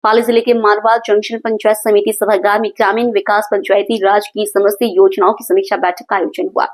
पाली जिले के मारवा जंक्शन पंचायत समिति सभागार में ग्रामीण विकास पंचायती राज की समस्त योजनाओं की समीक्षा बैठक का आयोजन हुआ।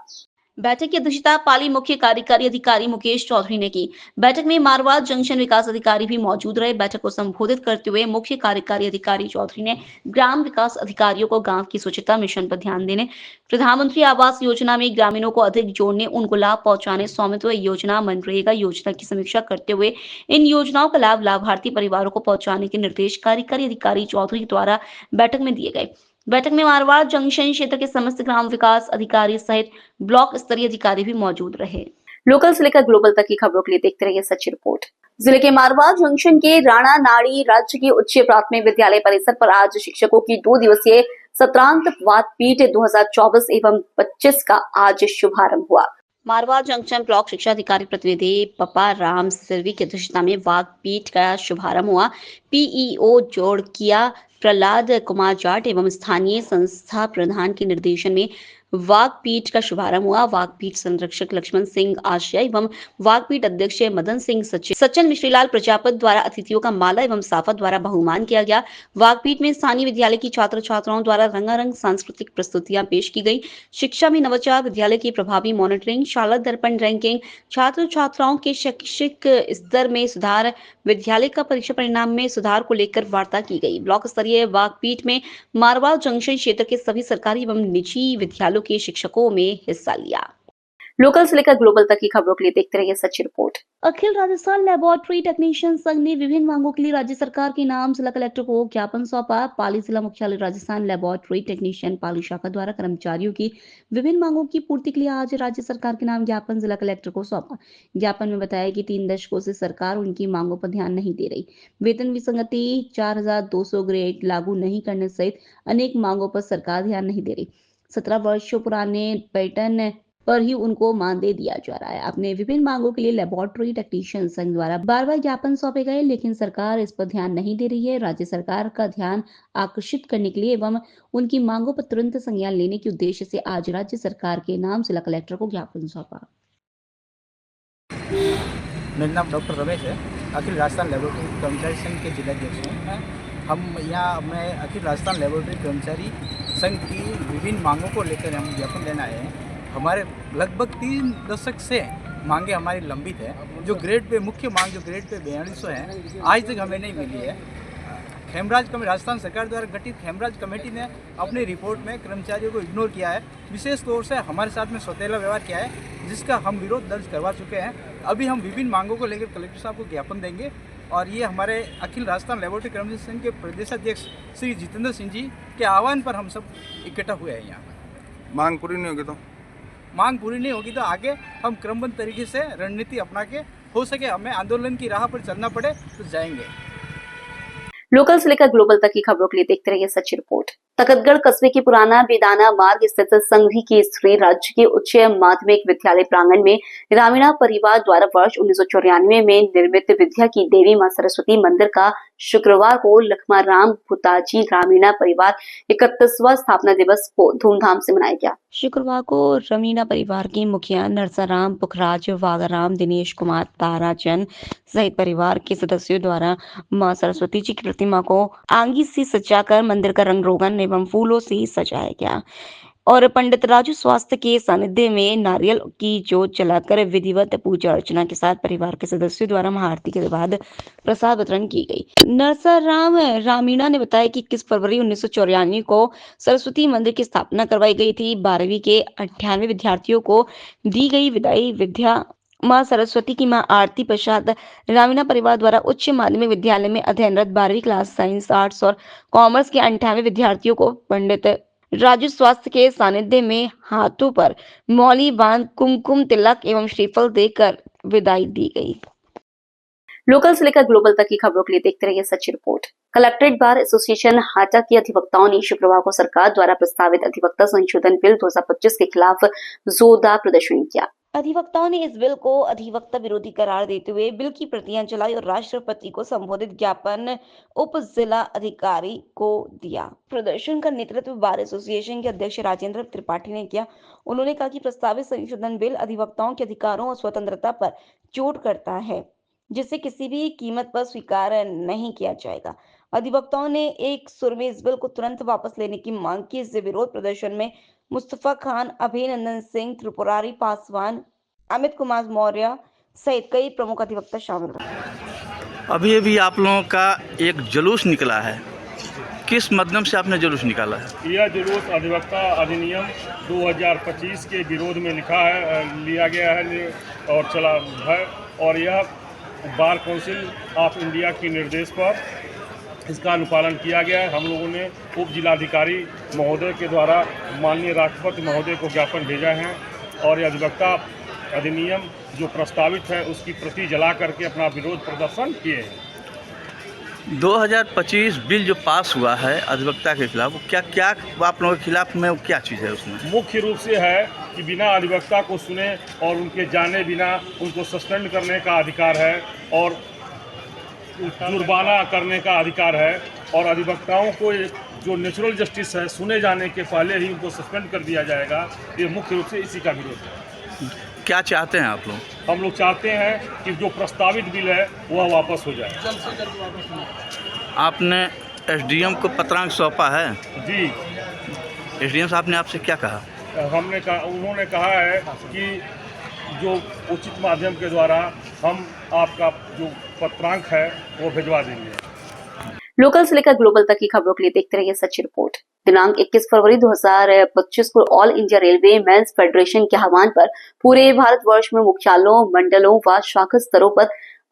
बैठक की अध्यक्षता पाली मुख्य कार्यकारी अधिकारी मुकेश चौधरी ने की। बैठक में मारवा जंक्शन विकास अधिकारी भी मौजूद रहे। बैठक को संबोधित करते हुए मुख्य कार्यकारी अधिकारी चौधरी ने ग्राम विकास अधिकारियों को गांव की स्वच्छता मिशन पर ध्यान देने, प्रधानमंत्री आवास योजना में ग्रामीणों को अधिक जोड़ने, उनको लाभ पहुंचाने, स्वामित्व योजना, मनरेगा योजना की समीक्षा करते हुए इन योजनाओं का लाभ लाभार्थी परिवारों को पहुंचाने के निर्देश कार्यकारी अधिकारी चौधरी द्वारा बैठक में दिए गए। बैठक में मारवाड़ जंक्शन क्षेत्र के समस्त ग्राम विकास अधिकारी सहित ब्लॉक स्तरीय अधिकारी भी मौजूद रहे। लोकल से लेकर ग्लोबल तक की खबरों के लिए देखते रहिए सच्ची रिपोर्ट। जिले के मारवा जंक्शन के राणा नाड़ी राज्य की उच्च प्राथमिक विद्यालय परिसर पर आज शिक्षकों की 2 दिवसीय सत्रांत वादपीठ 2024 एवं 25 का आज शुभारंभ हुआ। मारवा जंक्शन ब्लॉक शिक्षा अधिकारी प्रतिनिधि पपा राम सिरवी की अध्यक्षता में वादपीठ का शुभारंभ हुआ। पीईओ जोड़किया प्रहलाद कुमार जाट एवं स्थानीय संस्था प्रधान के निर्देशन में वागपीठ का शुभारंभ हुआ। वागपीठ संरक्षक लक्ष्मण सिंह आशिया एवं वागपीठ अध्यक्ष मदन सिंह सचिन मिश्रीलाल प्रजापति द्वारा अतिथियों का माला एवं साफा द्वारा बहुमान किया गया। वागपीठ में स्थानीय विद्यालय की छात्र छात्राओं द्वारा रंगारंग सांस्कृतिक प्रस्तुतियां पेश की गई। शिक्षा में नवाचार, विद्यालय की प्रभावी मॉनिटरिंग, शाला दर्पण रैंकिंग, छात्र छात्राओं के शैक्षिक स्तर में सुधार, विद्यालय का परीक्षा परिणाम में सुधार को लेकर वार्ता की गई। ब्लॉक स्तरीय वागपीठ में मारवा जंक्शन क्षेत्र के सभी सरकारी एवं निजी विद्यालयों के शिक्षकों में हिस्सा लिया। लोकल से लेकर ग्लोबल तक की खबरों के लिए देखते रहिए सच्ची रिपोर्ट। अखिल राजस्थान लेबोरेटरी टेक्नीशियन संघ ने विभिन्न मांगों के लिए राज्य सरकार के नाम जिला कलेक्टर को ज्ञापन सौंपा। पाली जिला मुख्यालय राजस्थान लेबोरेटरी टेक्नीशियन पाली शाखा द्वारा कर्मचारियों की विभिन्न मांगों की पूर्ति के लिए आज राज्य सरकार के नाम ज्ञापन जिला कलेक्टर को सौंपा। ज्ञापन में बताया कि 3 दशकों से सरकार उनकी मांगों पर ध्यान नहीं दे रही। वेतन विसंगति, 4200 ग्रेड लागू नहीं करने सहित अनेक मांगों पर सरकार ध्यान नहीं दे रही। 17 वर्षों पुराने पैटर्न पर ही उनको मानदेय दिया जा रहा है। अपने विभिन्न मांगों के लिए लेबोरेटरी टेक्नीशियन संघ द्वारा बार-बार ज्ञापन सौंपे गए, लेकिन सरकार इस पर ध्यान नहीं दे रही है। राज्य सरकार का ध्यान आकर्षित करने के लिए एवं उनकी मांगों पर तुरंत संज्ञान लेने के उद्देश्य से आज राज्य सरकार के नाम जिला कलेक्टर को ज्ञापन सौंपा। मेरा नाम डॉक्टर रमेश है। अखिल राजस्थान लेबोरेटरी कर्मचारी संघ के जिलाध्यक्ष हैं। हम यहाँ मैं अखिल राजस्थान लेबोरेटरी कर्मचारी संघ की विभिन्न मांगों को लेकर हम ज्ञापन लेना आए हैं। हमारे लगभग 3 दशक से मांगे हमारी लंबित है। जो ग्रेड पे मुख्य मांग जो ग्रेड पे 4200 है, आज तक हमें नहीं मिली है। खेमराज कमेटी, राजस्थान सरकार द्वारा गठित खेमराज कमेटी ने अपनी रिपोर्ट में कर्मचारियों को इग्नोर किया है। विशेष तौर से हमारे साथ में सौतेला व्यवहार किया है, जिसका हम विरोध दर्ज करवा चुके हैं। अभी हम विभिन्न मांगों को लेकर कलेक्टर साहब को ज्ञापन देंगे और ये हमारे अखिल राजस्थान लेबोरेटरी कर्मचारी संघ के प्रदेशाध्यक्ष श्री जितेंद्र सिंह जी के आह्वान पर हम सब इकट्ठा हुए हैं। यहाँ मांग पूरी नहीं होगी तो आगे हम क्रमबद्ध तरीके से रणनीति अपना के, हो सके हमें आंदोलन की राह पर चलना पड़े तो जाएंगे। लोकल से लेकर ग्लोबल तक की खबरों के लिए देखते रहिए सच्ची रिपोर्ट। तकतगढ़ कस्बे के पुराना बेदाना मार्ग स्थित संघी की स्त्री राज्य के उच्च माध्यमिक विद्यालय प्रांगण में ग्रामीणा परिवार द्वारा वर्ष 1994 में निर्मित विद्या की देवी मां सरस्वती मंदिर का शुक्रवार को लखमाराम भुताजी ग्रामीणा परिवार 31वां स्थापना दिवस को धूमधाम से मनाया गया। शुक्रवार को रमीणा परिवार के मुखिया नरसाराम पुखराज, वागाराम, दिनेश कुमार, ताराचंद सहित परिवार के सदस्यों द्वारा मां सरस्वती जी की प्रतिमा को आंगी से सजाकर मंदिर का रंग रोगन एवं फूलों से सजाया गया और पंडित राजू स्वास्थ्य के सानिध्य में नारियल की जोत जलाकर विधिवत पूजा अर्चना के साथ परिवार के सदस्यों द्वारा महाआरती के बाद प्रसाद वितरण की गई। नरसाराम रामीणा ने बताया कि 21 फरवरी 1994 को सरस्वती मंदिर की स्थापना करवाई गई थी। 12वीं के 98 विद्यार्थियों को दी गई विदाई विद्या मां सरस्वती की मां आरती पश्चात रामीणा परिवार द्वारा उच्च माध्यमिक विद्यालय में अध्ययनरत 12वीं क्लास साइंस, आर्ट्स और कॉमर्स के 98 विद्यार्थियों को पंडित राजू स्वास्थ्य के सानिध्य में हाथों पर मौली बांध कुमकुम तिलक एवं श्रीफल देकर विदाई दी गई। लोकल से लेकर ग्लोबल तक की खबरों के लिए देखते रहिए सच्ची report. Collectorate bar association Hata के अधिवक्ताओं ने शुक्रवार को सरकार द्वारा प्रस्तावित अधिवक्ता संशोधन बिल 2025 के खिलाफ जोरदार प्रदर्शन किया। अधिवक्ताओं ने इस बिल को अधिवक्ता विरोधी करार देते हुए बिल की प्रतियां जलाई और राष्ट्रपति को संबोधित ज्ञापन उप जिला अधिकारी को दिया। प्रदर्शन का नेतृत्व बार एसोसिएशन के अध्यक्ष राजेंद्र त्रिपाठी ने किया। उन्होंने कहा कि प्रस्तावित संशोधन बिल अधिवक्ताओं के अधिकारों और स्वतंत्रता पर चोट करता है, जिसे किसी भी कीमत पर स्वीकार नहीं किया जाएगा। अधिवक्ताओं ने एक सुर में इस बिल को तुरंत वापस लेने की मांग की। इस विरोध प्रदर्शन में मुस्तफा खान, अभिनंदन सिंह, त्रिपुरारी पासवान, अमित कुमार मौर्य सहित कई प्रमुख अधिवक्ता शामिल रहे। अभी अभी आप लोगों का एक जुलूस निकला है, किस माध्यम से आपने जुलूस निकाला है? यह जुलूस अधिवक्ता अधिनियम 2025 के विरोध में लिया गया है और चला है, और यह बार काउंसिल ऑफ इंडिया के निर्देश पर इसका अनुपालन किया गया है। हम लोगों ने उप जिलाधिकारी महोदय के द्वारा माननीय राष्ट्रपति महोदय को ज्ञापन भेजा है, और यह अधिवक्ता अधिनियम जो प्रस्तावित है उसकी प्रति जला करके अपना विरोध प्रदर्शन किए हैं। 2025 बिल जो पास हुआ है अधिवक्ता के खिलाफ, वो क्या क्या आप लोगों के खिलाफ में क्या चीज़ है उसमें? मुख्य रूप से है कि बिना अधिवक्ता को सुने और उनके जाने बिना उनको सस्पेंड करने का अधिकार है, और जुर्माना करने का अधिकार है, और अधिवक्ताओं को जो नेचुरल जस्टिस है सुने जाने के पहले ही उनको सस्पेंड कर दिया जाएगा। ये मुख्य रूप से इसी का विरोध है। क्या चाहते हैं आप लोग? हम लोग चाहते हैं कि जो प्रस्तावित बिल है वह वापस हो जाए। आपने एसडीएम को पत्रांक सौंपा है? जी, एसडीएम साहब ने आपसे क्या कहा? उन्होंने कहा है कि जो उचित माध्यम के द्वारा हम आपका जो पत्रांक है वो भिजवा देंगे। लोकल से लेकर ग्लोबल तक की खबरों के लिए देखते रहिए सच्ची रिपोर्ट। दिनांक 21 फरवरी 2025 को all India railway men's federation के आह्वान पर पूरे भारतवर्ष में मुख्यालयों, मंडलों व शाखा स्तरों पर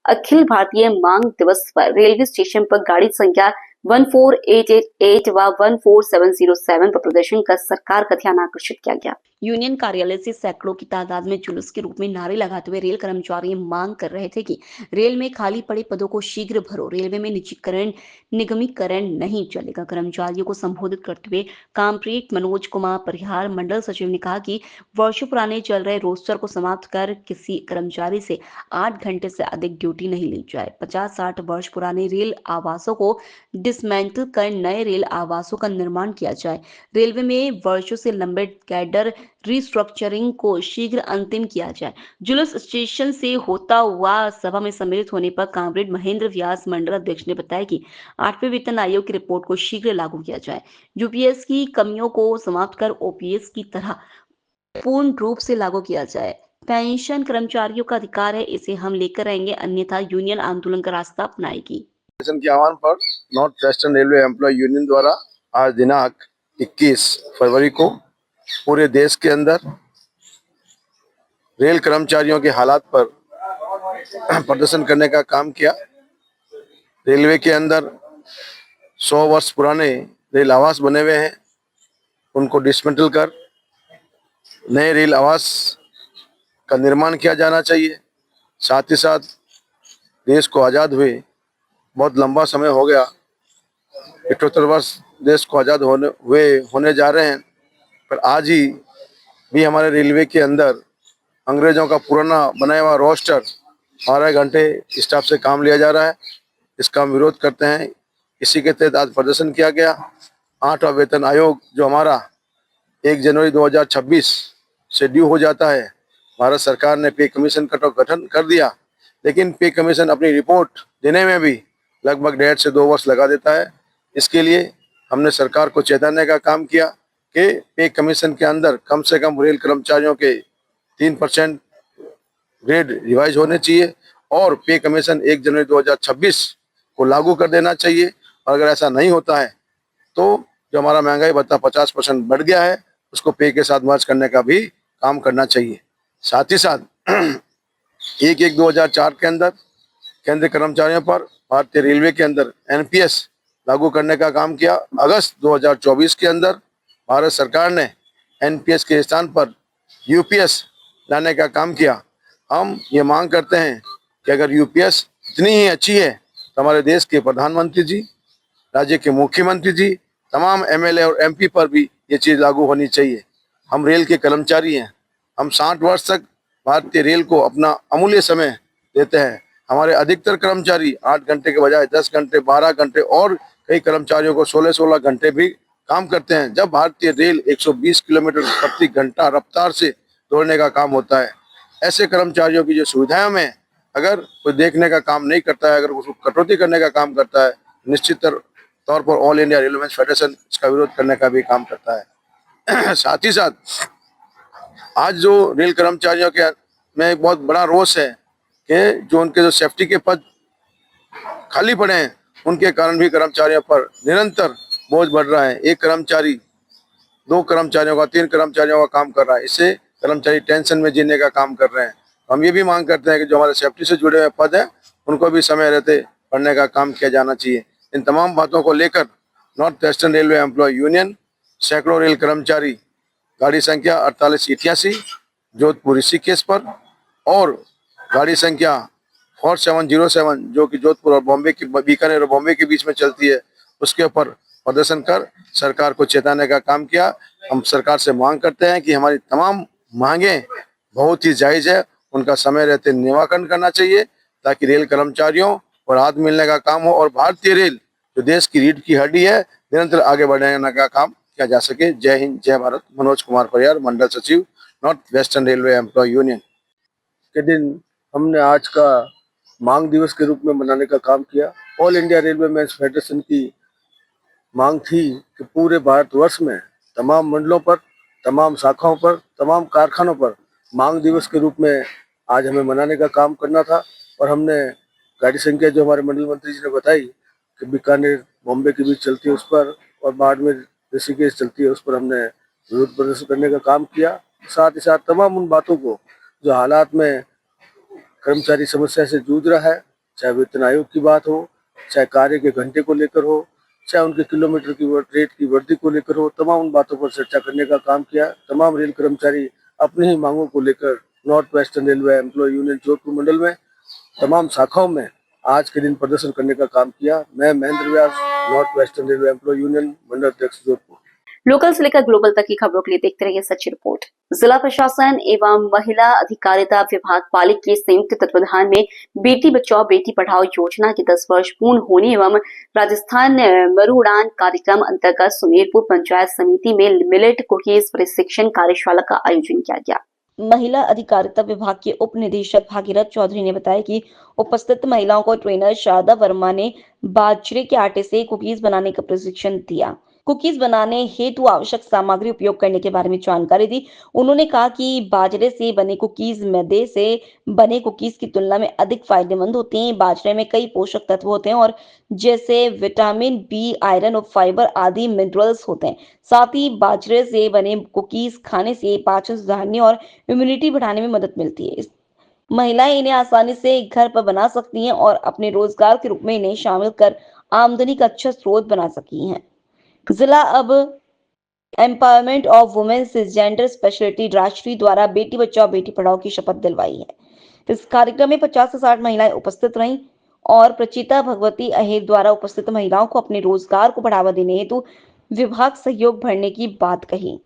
अखिल भारतीय मांग दिवस पर रेलवे स्टेशन पर गाड़ी संख्या 14888 व 14707 पर प्रदर्शन कर सरकार का ध्यान आकर्षित किया गया। यूनियन कार्यालय से सैकड़ों की तादाद में जुलूस के रूप में नारे लगाते हुए रेल कर्मचारी मांग कर रहे थे कि रेल में खाली पड़े पदों को शीघ्र भरो, रेलवे में निजीकरण, निगमीकरण नहीं चलेगा। कर्मचारियों को संबोधित करते हुए कामप्रेट मनोज कुमार परिहार मंडल सचिव ने कहा कि वर्षों पुराने चल रहे रोस्टर को समाप्त कर किसी कर्मचारी से 8 घंटे से अधिक ड्यूटी नहीं ली जाए। 50-60 वर्ष पुराने रेल आवासों को डिसमेंटल कर नए रेल आवासों का निर्माण किया जाए। रेलवे में वर्षों से लंबे कैडर रिस्ट्रक्चरिंग को शीघ्र अंतिम किया जाए। जुलूस स्टेशन से होता हुआ सभा में सम्मिलित होने पर कामरेड महेंद्र व्यास मंडल अध्यक्ष ने बताया कि 8वें वेतन आयोग की रिपोर्ट को शीघ्र लागू किया जाए। यूपीएस की कमियों को समाप्त कर ओपीएस की तरह पूर्ण रूप से लागू किया जाए। पेंशन कर्मचारियों का अधिकार है, इसे हम लेकर आएंगे, अन्यथा यूनियन आंदोलन का रास्ता अपनाएगी। के आह्वान पर north western railway employ union द्वारा आज दिनांक 21 फरवरी को पूरे देश के अंदर रेल कर्मचारियों के हालात पर प्रदर्शन करने का काम किया। रेलवे के अंदर 100 वर्ष पुराने रेल आवास बने हुए हैं, उनको डिसमेंटल कर नए रेल आवास का निर्माण किया जाना चाहिए। साथ ही साथ देश को आज़ाद हुए बहुत लंबा समय हो गया, 78 वर्ष देश को आज़ाद होने जा रहे हैं, पर आज ही भी हमारे रेलवे के अंदर अंग्रेजों का पुराना बनाया हुआ रोस्टर 12 घंटे स्टाफ से काम लिया जा रहा है। इसका हम विरोध करते हैं। इसी के तहत आज प्रदर्शन किया गया। 8वां वेतन आयोग जो हमारा 1 जनवरी 2026 से ड्यू हो जाता है, भारत सरकार ने पे कमीशन का तो गठन कर दिया, लेकिन पे कमीशन अपनी रिपोर्ट देने में भी लगभग 1.5 से 2 वर्ष लगा देता है। इसके लिए हमने सरकार को चेताने का काम किया कि पे कमीशन के अंदर कम से कम रेल कर्मचारियों के 3% ग्रेड रिवाइज होने चाहिए और पे कमीशन 1 जनवरी 2026 को लागू कर देना चाहिए। और अगर ऐसा नहीं होता है तो जो हमारा महंगाई भत्ता 50% बढ़ गया है उसको पे के साथ मर्ज करने का भी काम करना चाहिए। साथ ही साथ 1/1/2004 के अंदर केंद्रीय कर्मचारियों पर भारतीय रेलवे के अंदर एनपीएस लागू करने का काम किया। अगस्त 2024 के अंदर भारत सरकार ने एनपीएस के स्थान पर यूपीएस लाने का काम किया। हम ये मांग करते हैं कि अगर यूपीएस इतनी ही अच्छी है तो हमारे देश के प्रधानमंत्री जी, राज्य के मुख्यमंत्री जी, तमाम एमएलए और एमपी पर भी ये चीज़ लागू होनी चाहिए। हम रेल के कर्मचारी हैं, हम 60 वर्ष तक भारतीय रेल को अपना अमूल्य समय देते हैं। हमारे अधिकतर कर्मचारी 8 घंटे के बजाय 10 घंटे, 12 घंटे और कई कर्मचारियों को 16-16 घंटे भी काम करते हैं। जब भारतीय रेल 120 किलोमीटर प्रति घंटा रफ्तार से दौड़ने का काम होता है, ऐसे कर्मचारियों की जो सुविधाओं में अगर कोई देखने का काम नहीं करता है, अगर उसको कटौती करने का काम करता है, निश्चित तौर पर ऑल इंडिया रेलवे फेडरेशन इसका विरोध करने का भी काम करता है। साथ ही साथ आज जो रेल कर्मचारियों के में एक बहुत बड़ा रोष है कि जो उनके जो सेफ्टी के पद खाली पड़े हैं उनके कारण भी कर्मचारियों पर निरंतर बोझ बढ़ रहा है। एक कर्मचारी 2 कर्मचारियों का 3 कर्मचारियों का काम कर रहा है, इससे कर्मचारी टेंशन में जीने का काम कर रहे हैं। हम ये भी मांग करते हैं कि जो हमारे सेफ्टी से जुड़े हुए पद हैं उनको भी समय रहते पढ़ने का काम किया जाना चाहिए। इन तमाम बातों को लेकर north western railway employ union, सैकड़ों रेल कर्मचारी गाड़ी संख्या 4888 जोधपुर ऋषिकेश पर और गाड़ी संख्या 4707 जो कि जोधपुर और बॉम्बे की बीकानेर और बॉम्बे के बीच में चलती है उसके ऊपर प्रदर्शन कर सरकार को चेताने का काम किया। हम सरकार से मांग करते हैं कि हमारी तमाम मांगे बहुत ही जायज़ है, उनका समय रहते निराकरण करना चाहिए ताकि रेल कर्मचारियों को राहत मिलने का काम हो और भारतीय रेल जो देश की रीढ़ की हड्डी है निरंतर आगे बढ़ाने का काम किया जा सके। जय हिंद, जय भारत। मनोज कुमार परियार, मंडल सचिव, north western railway employ union. के दिन हमने आज का मांग दिवस के रूप में मनाने का काम किया। All India railway men's federation की मांग थी कि पूरे भारतवर्ष में तमाम मंडलों पर, तमाम शाखाओं पर, तमाम कारखानों पर मांग दिवस के रूप में आज हमें मनाने का काम करना था। और हमने गाड़ी संख्या जो हमारे मंडल मंत्री जी ने बताई कि बीकानेर बॉम्बे के बीच चलती है उस पर और बाड़मेर ऋषिकेश चलती है उस पर हमने विरोध प्रदर्शन करने का काम किया। साथ ही साथ तमाम उन बातों को जो हालात में कर्मचारी समस्या से जूझ रहा है, चाहे वेतन आयोग की बात हो, चाहे कार्य के घंटे को लेकर हो, चाहे उनके किलोमीटर की रेट की वृद्धि को लेकर हो, तमाम उन बातों पर चर्चा करने का काम किया। तमाम रेल कर्मचारी अपनी ही मांगों को लेकर north western railway employ union Jodhpur मंडल में तमाम शाखाओं में आज के दिन प्रदर्शन करने का काम किया। मैं Mahendra Vyas, North western railway employ union मंडल अध्यक्ष जोधपुर। लोकल से लेकर ग्लोबल तक की खबरों के लिए देखते रहिए सच्ची रिपोर्ट। जिला प्रशासन एवं महिला अधिकारिता विभाग पालिक के संयुक्त तत्वाधान में बेटी बचाओ बेटी पढ़ाओ योजना के 10 वर्ष पूर्ण होने एवं राजस्थान मरु उड़ान कार्यक्रम अंतर्गत सुमेरपुर पंचायत समिति में मिलेट कुकीज प्रशिक्षण कार्यशाला का आयोजन किया गया। महिला अधिकारिता विभाग के उप निदेशक भागीरथ चौधरी ने बताया कि उपस्थित महिलाओं को ट्रेनर शारदा वर्मा ने बाजरे के आटे से कुकीज बनाने का प्रशिक्षण दिया। कुकीज बनाने हेतु आवश्यक सामग्री उपयोग करने के बारे में जानकारी दी। उन्होंने कहा कि बाजरे से बने कुकीज मैदे से बने कुकीज की तुलना में अधिक फायदेमंद होते हैं। बाजरे में कई पोषक तत्व होते हैं और जैसे विटामिन बी, आयरन और फाइबर आदि मिनरल्स होते हैं। साथ ही बाजरे से बने कुकीज खाने से पाचन सुधारने और इम्यूनिटी बढ़ाने में मदद मिलती है। महिलाएं इन्हें आसानी से घर पर बना सकती हैं और अपने रोजगार के रूप में इन्हें शामिल कर आमदनी का अच्छा स्रोत बना सकी हैं। जिला अब empowerment of women gender speciality राष्ट्रीय द्वारा बेटी बचाओ बेटी पढ़ाओ की शपथ दिलवाई है। इस कार्यक्रम में 50 से 60 महिलाएं उपस्थित रहीं और प्रचिता भगवती अहेर द्वारा उपस्थित महिलाओं को अपने रोजगार को बढ़ावा देने हेतु विभाग सहयोग भरने की बात कही।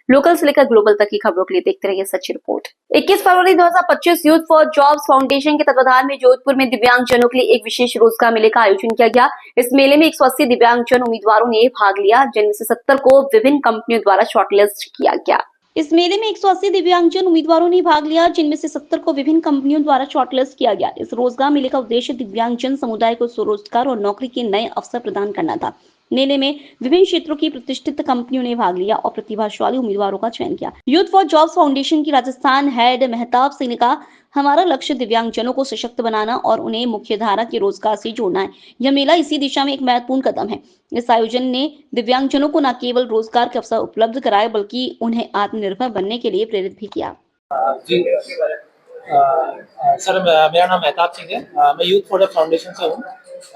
लोकल से लेकर ग्लोबल तक की खबरों के लिए देखते रहिए सच्ची रिपोर्ट। 21 फरवरी 2025 यूथ फॉर जॉब्स फाउंडेशन के तत्वाधान में जोधपुर में दिव्यांगजनों के लिए एक विशेष रोजगार मेले का आयोजन किया गया। इस मेले में 180 दिव्यांगजन उम्मीदवारों ने भाग लिया, जिनमें से 70 को विभिन्न कंपनियों द्वारा शॉर्टलिस्ट किया गया। इस मेले में 180 दिव्यांगजन उम्मीदवारों ने भाग लिया, जिनमें से 70 को विभिन्न कंपनियों द्वारा शॉर्टलिस्ट किया गया। इस रोजगार मेले का उद्देश्य दिव्यांगजन समुदाय को स्वरोजगार और नौकरी के नए अवसर प्रदान करना था। मेले में विभिन्न क्षेत्रों की प्रतिष्ठित कंपनियों ने भाग लिया और प्रतिभाशाली उम्मीदवारों का चयन किया। यूथ फॉर जॉब्स फाउंडेशन की राजस्थान हेड मेहताब सिंह ने कहा, हमारा लक्ष्य दिव्यांगजनों को सशक्त बनाना और उन्हें मुख्यधारा के रोजगार से जोड़ना है। यह मेला इसी दिशा में एक महत्वपूर्ण कदम है। इस आयोजन ने दिव्यांगजनों को न केवल रोजगार के अवसर उपलब्ध कराए बल्कि उन्हें आत्मनिर्भर बनने के लिए प्रेरित भी किया। जी सर, मेरा नाम मेहताब सिंह है। मैं यूथ फॉर जॉब्स फाउंडेशन से हूँ।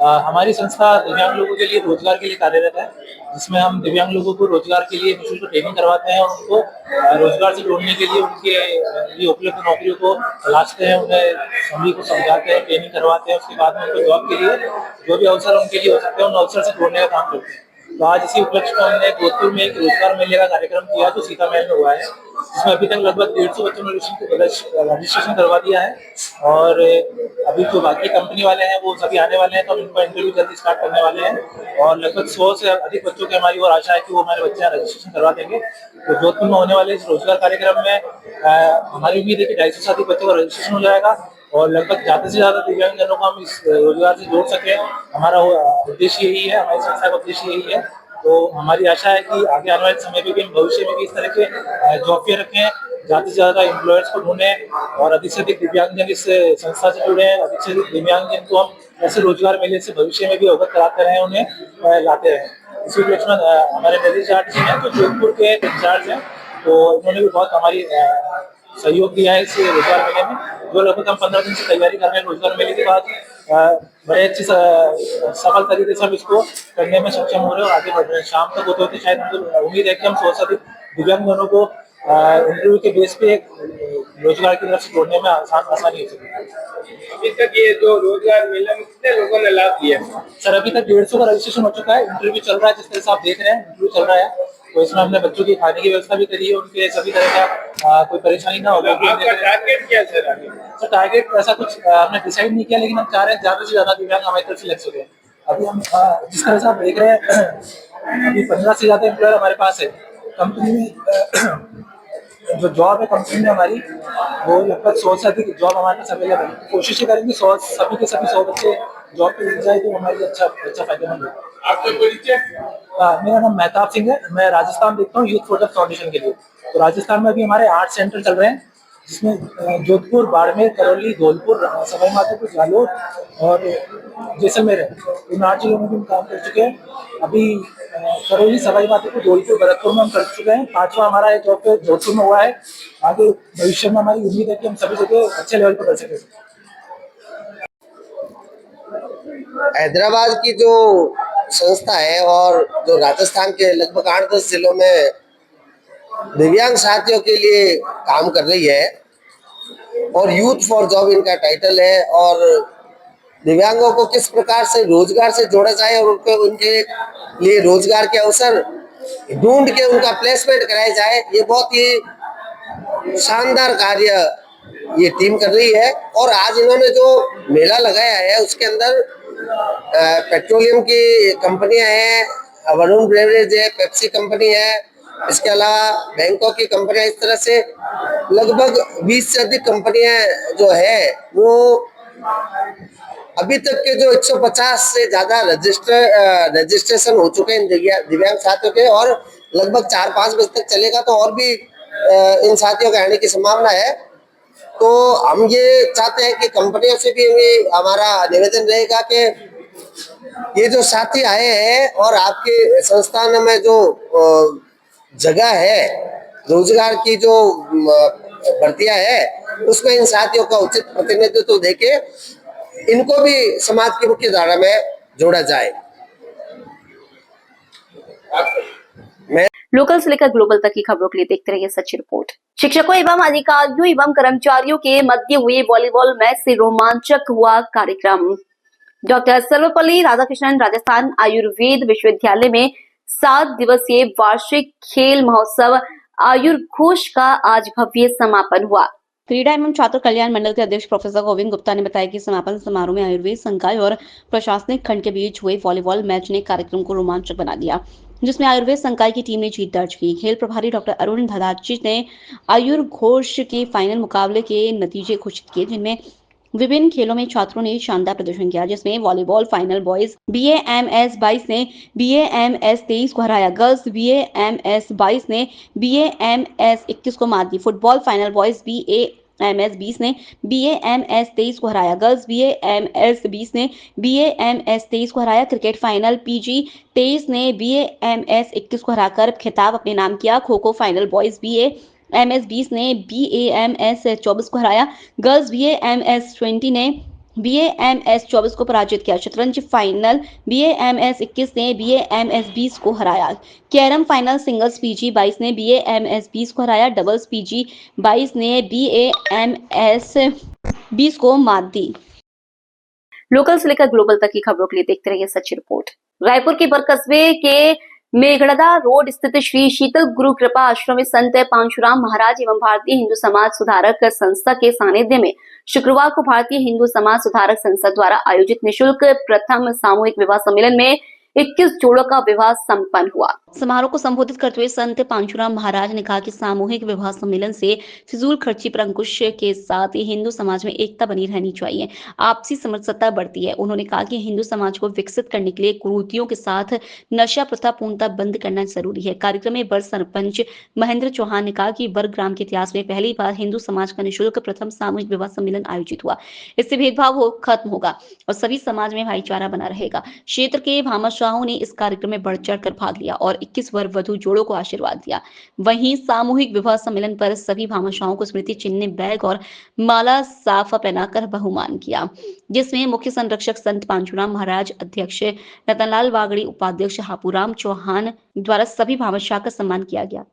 हमारी संस्था दिव्यांग लोगों के लिए रोजगार के लिए कार्यरत है, जिसमें हम दिव्यांग लोगों को रोजगार के लिए निःशुल्क ट्रेनिंग करवाते हैं और उनको रोजगार से जोड़ने के लिए उनके लिए उपलब्ध नौकरियों को तलाशते हैं, उन्हें सभी को समझाते हैं, ट्रेनिंग करवाते हैं। उसके बाद में उनको जॉब के लिए जो भी अवसर उनके लिए हो सकते हैं उन अवसर से जोड़ने का काम करते हैं। तो आज इसी उपलक्ष्य में हमने जोधपुर में एक रोजगार मेले का कार्यक्रम किया जो सीता महल में हुआ है, जिसमें अभी तक लगभग 150 बच्चों ने रजिस्ट्रेशन करवा दिया है और अभी जो बाकी कंपनी वाले हैं वो सभी आने वाले हैं, तो हम इनका इंटरव्यू जल्दी स्टार्ट करने वाले हैं और लगभग 100 से अधिक बच्चों की हमारी और आशा है कि वो हमारे बच्चे रजिस्ट्रेशन करवा देंगे। तो जोधपुर में होने वाले इस रोजगार कार्यक्रम में हमारी उम्मीद है कि 250 से अधिक बच्चों का रजिस्ट्रेशन हो जाएगा और लगभग ज़्यादा से ज़्यादा दिव्यांगजनों को हम इस रोजगार से जोड़ सकें। हमारा उद्देश्य यही है, हमारी संस्था का उद्देश्य यही है। तो हमारी आशा है कि आगे आने वाले समय में भी हम भविष्य में भी इस तरह के जॉब फेयर रखें, ज़्यादा से ज़्यादा एम्प्लॉयर्स को ढूंढें और अधिक से अधिक दिव्यांगजन इस संस्था से जुड़े, अधिक से अधिक दिव्यांगजन को हम ऐसे रोजगार मेले से भविष्य में भी अवगत कराते रहें, उन्हें लाते रहें। इसी उपलक्ष्य में हमारे निर्देश जी हैं जो जोधपुर के इंचार्ज हैं, तो उन्होंने भी बहुत हमारी सहयोग दिया है इस रोजगार मेले में। जो लगभग हम 15 दिन से तैयारी कर रहे हैं रोजगार मेले के बाद बड़े अच्छी सफल तरीके से हम इसको करने में सक्षम हो रहे हैं और आगे बढ़ रहे हैं। शाम तक होते होते शायद हमको उम्मीद है कि हम 100 से अधिक दिव्यांगजनों को इंटरव्यू के बेस पे रोजगार की तरफ से जोड़ने में आसानी हो सके। अभी तक ये जो रोजगार मेले में कितने लोगों ने लाभ लिया? सर अभी तक 150 का रजिस्ट्रेशन हो चुका है, इंटरव्यू चल रहा है, जिस तरह से आप देख रहे हैं इंटरव्यू चल रहा है। तो इसमें हमने बच्चों की खाने की व्यवस्था भी करी है, उनके सभी तरह का कोई परेशानी ना हो। आपका टारगेट क्या है सर? टारगेट ऐसा कुछ हमने डिसाइड नहीं किया, लेकिन हम चाह रहे हैं ज्यादा से ज्यादा दिव्यांग हमारी तरफ से लग सके। अभी हम जिस तरह से आप देख रहे हैं अभी 15 से ज्यादा एम्प्लॉयर हमारे पास है कंपनी में। जो जॉब है कंपनी में हमारी वो लगभग 100 से अधिक जॉब हमारे पास अवेलेबल है। कोशिश ये करेंगे सभी के सभी 100 बच्चे जॉब पे मिल जाए तो हमारे लिए अच्छा फायदेमंद होगा। आपका परिचय? मेरा नाम महताब सिंह है, मैं राजस्थान देखता हूँ यूथ प्रोडक्ट फाउंडेशन के लिए। तो राजस्थान में अभी हमारे 8 सेंटर चल रहे हैं, जिसमें जोधपुर, बाड़मेर, करौली, धौलपुर, सवाई माधोपुर, जालोर और जैसलमेर है। इन 8 जिलों में भी हम काम कर चुके हैं। अभी करौली, सवाई माधोपुर, धौलपुर, भरतपुर में हम कर चुके हैं। 5वां हमारा एक जॉब पे जोधपुर में हुआ है। आगे भविष्य में हमारी उम्मीद है कि हम सभी जगह अच्छे लेवल पर कर सकें। हैदराबाद की जो संस्था है और जो राजस्थान के लगभग 8-10 जिलों में दिव्यांग साथियों के लिए काम कर रही है और यूथ फॉर जॉब इनका टाइटल है, और दिव्यांगों को किस प्रकार से रोजगार से जोड़ा जाए और उनके लिए रोजगार के अवसर ढूंढ के उनका प्लेसमेंट कराया जाए, ये बहुत ही शानदार कार्य ये टीम कर रही है। और आज इन्होंने जो मेला लगाया है उसके अंदर पेट्रोलियम की कंपनियां हैं, वरुण ब्रेवरेज है, पेप्सी कंपनी है, इसके अलावा बैंकों की कंपनियां, इस तरह से लगभग 20 से अधिक कंपनियां जो है वो अभी तक के जो 150 से ज्यादा रजिस्ट्रेशन हो चुके हैं दिव्यांग साथियों के, और लगभग 4-5 बजे तक चलेगा तो और भी इन साथियों के आने की संभावना है। तो हम ये चाहते हैं कि कंपनियों से भी हमारा निवेदन रहेगा कि ये जो साथी आए हैं और आपके संस्थान में जो जगह है रोजगार की जो भर्तियां है उसमें इन साथियों का उचित प्रतिनिधित्व देके इनको भी समाज की मुख्य धारा में जोड़ा जाए। लोकल से लेकर ग्लोबल तक की खबरों के लिए देखते रहिए सच्ची रिपोर्ट। शिक्षकों एवं अधिकारियों एवं कर्मचारियों के मध्य हुए वॉलीबॉल मैच से रोमांचक हुआ कार्यक्रम। डॉक्टर सर्वपल्ली राधाकृष्णन राजस्थान आयुर्वेद विश्वविद्यालय में 7 दिवसीय वार्षिक खेल महोत्सव आयुर्घोष का आज भव्य समापन हुआ। क्रीड़ा एवं छात्र कल्याण मंडल के अध्यक्ष प्रोफेसर गोविंद गुप्ता ने बताया कि समापन समारोह में आयुर्वेद संकाय और प्रशासनिक खंड के बीच हुए वॉलीबॉल मैच ने कार्यक्रम को रोमांचक बना दिया, जिसमें आयुर्वेद संकाय की टीम ने जीत दर्ज की। खेल प्रभारी डॉक्टर अरुण धदाची ने आयुर्घोष के फाइनल मुकाबले के नतीजे घोषित किए, जिनमें विभिन्न खेलों में छात्रों ने शानदार प्रदर्शन किया, जिसमें वॉलीबॉल फाइनल बॉयज BAMS 22 ने BAMS 23 को हराया। गर्ल्स BAMS 22 ने BAMS 21 को मात दी। फुटबॉल फाइनल बॉयज BAMS 20 ने BAMS 23 को हराया। गर्ल्स BAMS 20 ने BAMS 23 को हराया। क्रिकेट फाइनल PG 23 ने BAMS 21 को हराकर खिताब अपने नाम किया। Kho kho final boys BAMS 20 ने BAMS 24 को हराया। गर्ल्स BAMS 20 ने BAMS 24 को पराजित किया। शतरंज फाइनल BAMS 21 ने BAMS 20 को हराया। कैरम फाइनल सिंगल्स PG 22 ने BAMS 20 को हराया। डबल्स PG 22 ने BAMS 20 को मात दी। लोकल से लेकर ग्लोबल तक की खबरों के लिए देखते रहिए सच्ची रिपोर्ट। रायपुर के बरकस्बे के मेघड़दा रोड स्थित श्री शीतल गुरु कृपा आश्रम में संत पांशुराम महाराज एवं भारतीय हिंदू समाज सुधारक संस्था के सानिध्य में शुक्रवार को भारतीय हिंदू समाज सुधारक संस्था द्वारा आयोजित निशुल्क प्रथम सामूहिक विवाह सम्मेलन में 21 जोड़ों का विवाह संपन्न हुआ। समारोह को संबोधित करते हुए संत पांचुराम महाराज ने कहा कि सामूहिक विवाह सम्मेलन से फिजूल खर्ची पर अंकुश के साथ ही हिंदू समाज में एकता बनी रहनी चाहिए, आपसी समरसता बढ़ती है। उन्होंने कहा कि हिंदू समाज को विकसित करने के लिए कुरीतियों के साथ नशा प्रथा पूर्णतः बंद करना जरूरी है। कार्यक्रम में बड़ सरपंच महेंद्र चौहान ने कहा कि वर्ग ग्राम के इतिहास में पहली बार हिंदू समाज का निःशुल्क प्रथम सामूहिक विवाह सम्मेलन आयोजित हुआ। इससे भेदभाव खत्म होगा और सभी समाज में भाईचारा बना रहेगा। क्षेत्र के भामाशाहों ने इस कार्यक्रम में बढ़ चढ़ कर भाग लिया और 21 वर वधु जोड़ों को आशीर्वाद दिया। वहीं सामूहिक विवाह सम्मेलन पर सभी भामाशाहों को स्मृति चिन्ह, बैग और माला साफा पहनाकर बहुमान किया, जिसमें मुख्य संरक्षक संत पांचुराम महाराज, अध्यक्ष रतनलाल वागड़ी, उपाध्यक्ष हापूराम चौहान द्वारा सभी भामाशाह का सम्मान किया गया।